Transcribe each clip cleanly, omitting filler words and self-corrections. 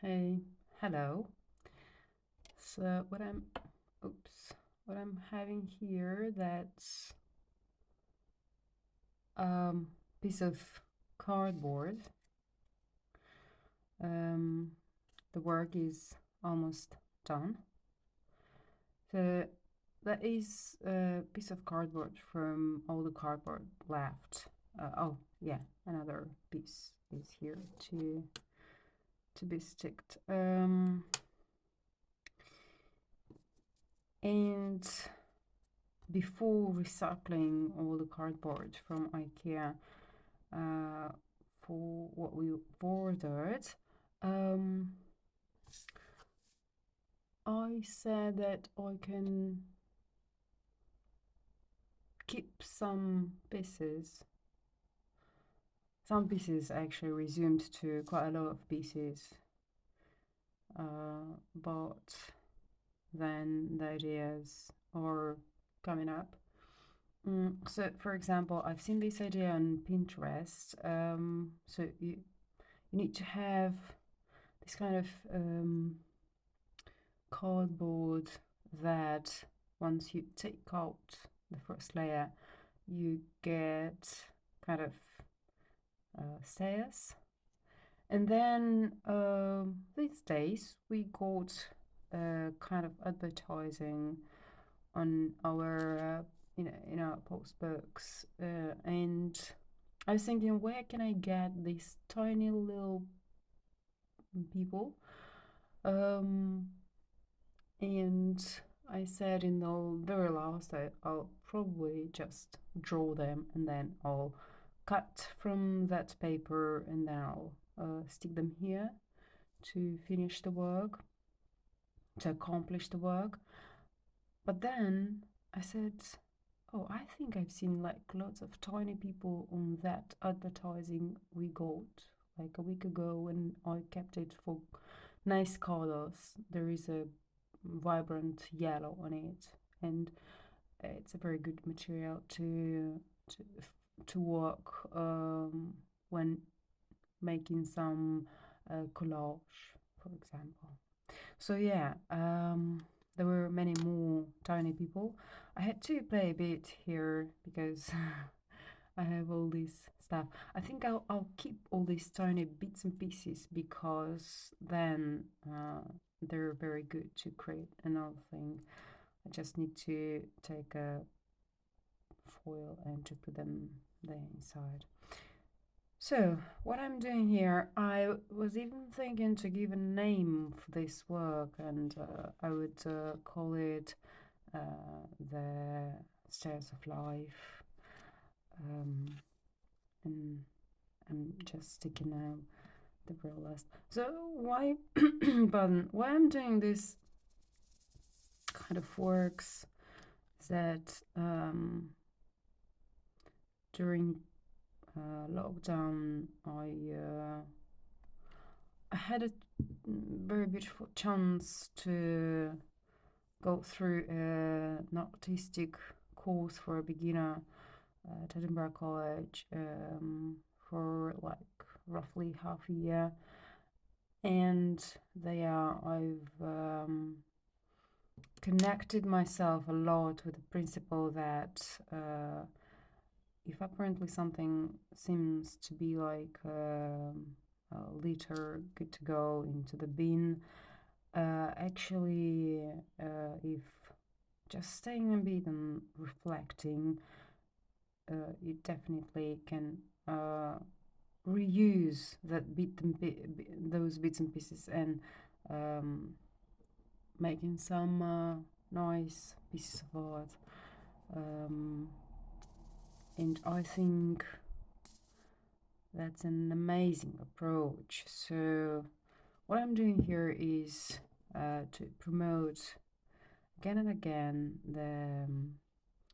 Hey, hello. So what I'm having here, that's piece of cardboard. Um, the work is almost done. So that is a piece of cardboard from all the cardboard left. Oh yeah, another piece is here to be sticked. And before recycling all the cardboard from IKEA uh, for what we ordered, um, I said that I can keep some pieces actually resumed to quite a lot of pieces, but then the ideas are coming up. So, for example, I've seen this idea on Pinterest. So you need to have this kind of cardboard that once you take out the first layer, you get kind of stairs. And then these days we got kind of advertising on our in our post books, and I was thinking, where can I get these tiny little people? Um, and I said in the very last that I'll probably just draw them and then I'll cut from that paper and then I'll stick them here to finish the work, to accomplish the work. But then I said, oh, I think I've seen like lots of tiny people on that advertising we got like a week ago, and I kept it for nice colors. There is a vibrant yellow on it, and it's a very good material to to work when making some collage, for example. So yeah, there were many more tiny people. I had to play a bit here because I have all this stuff. I think I'll keep all these tiny bits and pieces because then they're very good to create another thing. I just need to take a foil and to put them there inside. So, what I'm doing here, I was even thinking to give a name for this work, and I would call it The Stairs of Life. And I'm just sticking out the real last. So, why I'm doing this kind of works is that during lockdown, I had a very beautiful chance to go through an artistic course for a beginner at Edinburgh College for like roughly half a year. And there I've connected myself a lot with the principle that if apparently something seems to be like a litter good to go into the bin, actually, if just staying a bit and reflecting, you definitely can reuse those bits and pieces and um, making some nice pieces of art. Um, and I think that's an amazing approach. So, what I'm doing here is to promote again and again the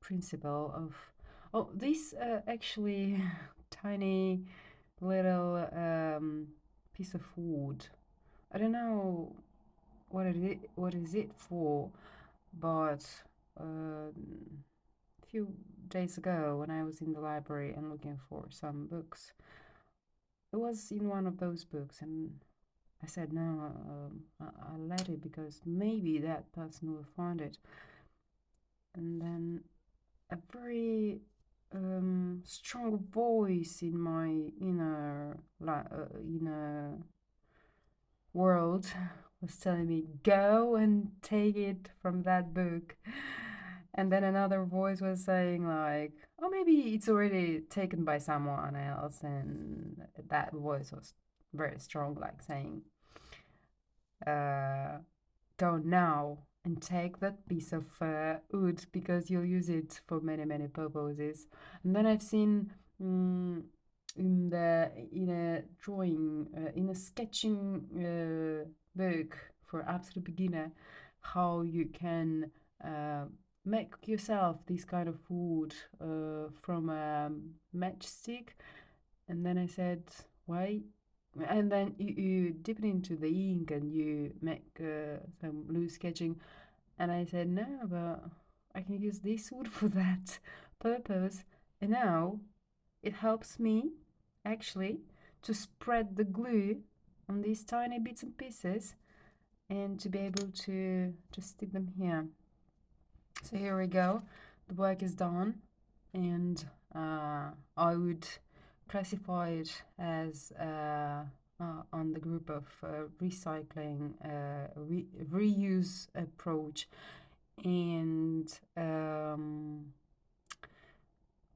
principle of this actually tiny little piece of wood. I don't know what is it for, but a few days ago when I was in the library and looking for some books, it was in one of those books, and I said no, I'll let it because maybe that person will find it. And then a very strong voice in my inner world was telling me, go and take it from that book. And then another voice was saying, like, oh, maybe it's already taken by someone else. And that voice was very strong, like saying, uh, go now and take that piece of wood because you'll use it for many, many purposes. And then I've seen in a drawing, in a sketching book for absolute beginner, how you can uh, make yourself this kind of wood from a matchstick. And then I said, why? And then you dip it into the ink and you make some loose sketching. And I said, no, but I can use this wood for that purpose. And now it helps me actually to spread the glue on these tiny bits and pieces and to be able to stick them here. So here we go. The work is done, and I would classify it as on the group of recycling, reuse approach, and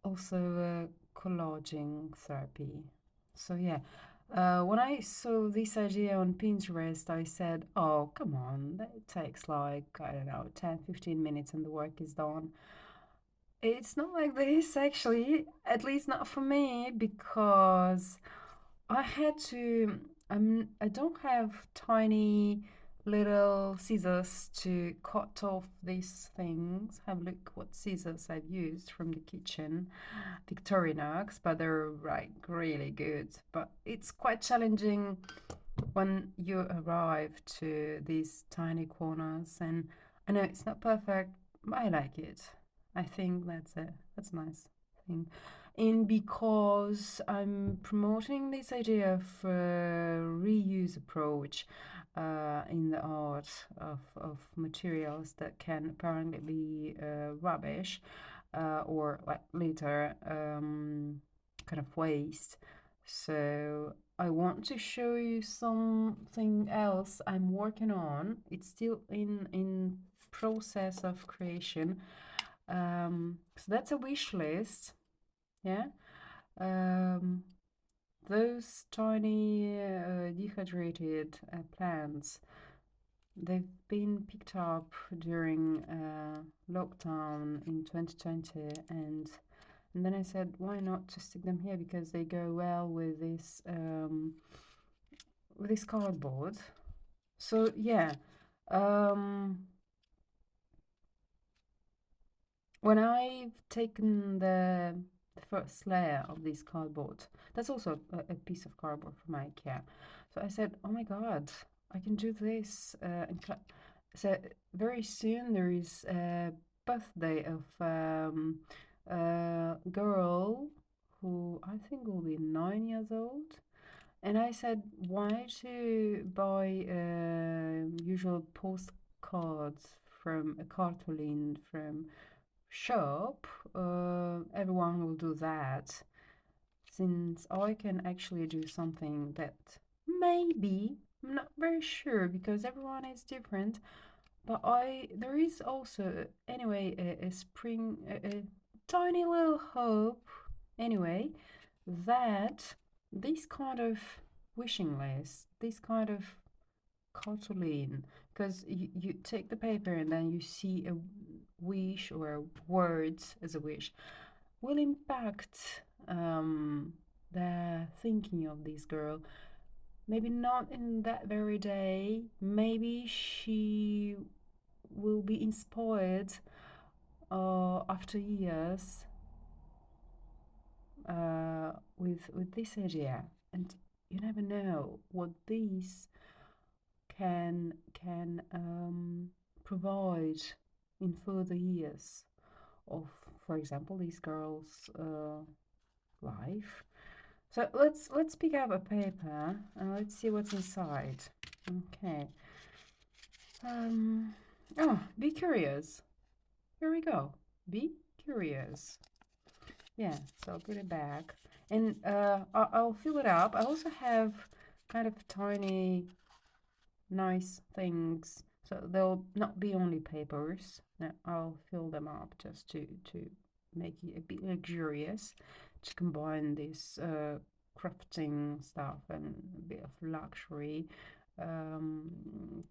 also collaging therapy. So yeah, when I saw this idea on Pinterest, I said, oh, come on, that takes like, I don't know, 10, 15 minutes and the work is done. It's not like this, actually, at least not for me, because I had to. I don't have tiny little scissors to cut off these things. Have a look what scissors I've used from the kitchen, Victorinox, but they're like really good. But it's quite challenging when you arrive to these tiny corners, and I know it's not perfect, but I like it. I think that's a nice thing. And because I'm promoting this idea of reuse approach in the art of materials that can apparently be rubbish or like later kind of waste. So I want to show you something else I'm working on. It's still in process of creation. So that's a wish list. Yeah. Um, those tiny dehydrated plants, they've been picked up during lockdown in 2020, and then I said, why not to stick them here because they go well with this cardboard. So yeah, um, when I've taken the first layer of this cardboard, that's also a piece of cardboard from IKEA. So I said, oh my god, I can do this. So very soon there is a birthday of a girl who I think will be 9 years old. And I said, why to buy usual postcards from a cartolin from shop? Everyone will do that. Since I can actually do something that maybe, I'm not very sure because everyone is different, but there is also anyway a spring, a tiny little hope anyway that this kind of wishing list, this kind of cartolin, because you take the paper and then you see a wish or words as a wish, will impact the thinking of this girl. Maybe not in that very day, maybe she will be inspired after years with this idea, and you never know what these can provide in further years of, for example, this girl's life. So let's pick up a paper and let's see what's inside. Okay. Um, oh, be curious. Here we go. Be curious. Yeah, so I'll put it back. And I'll fill it up. I also have kind of tiny, nice things. So they'll not be only papers. I'll fill them up just to make it a bit luxurious, to combine this crafting stuff and a bit of luxury, um,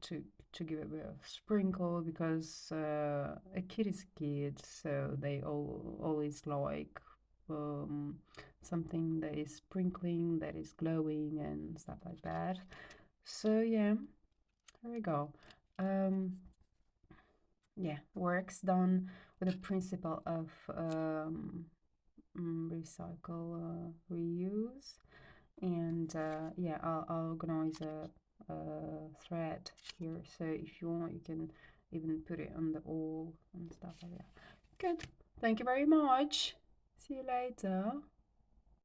to to give it a bit of sprinkle, because a kid is a kid, so they always like something that is sprinkling, that is glowing and stuff like that. So yeah, there we go. Um, yeah, works done with the principle of recycle, reuse, and yeah, I'll organize a thread here. So if you want, you can even put it on the wall and stuff like that. Good. Thank you very much. See you later.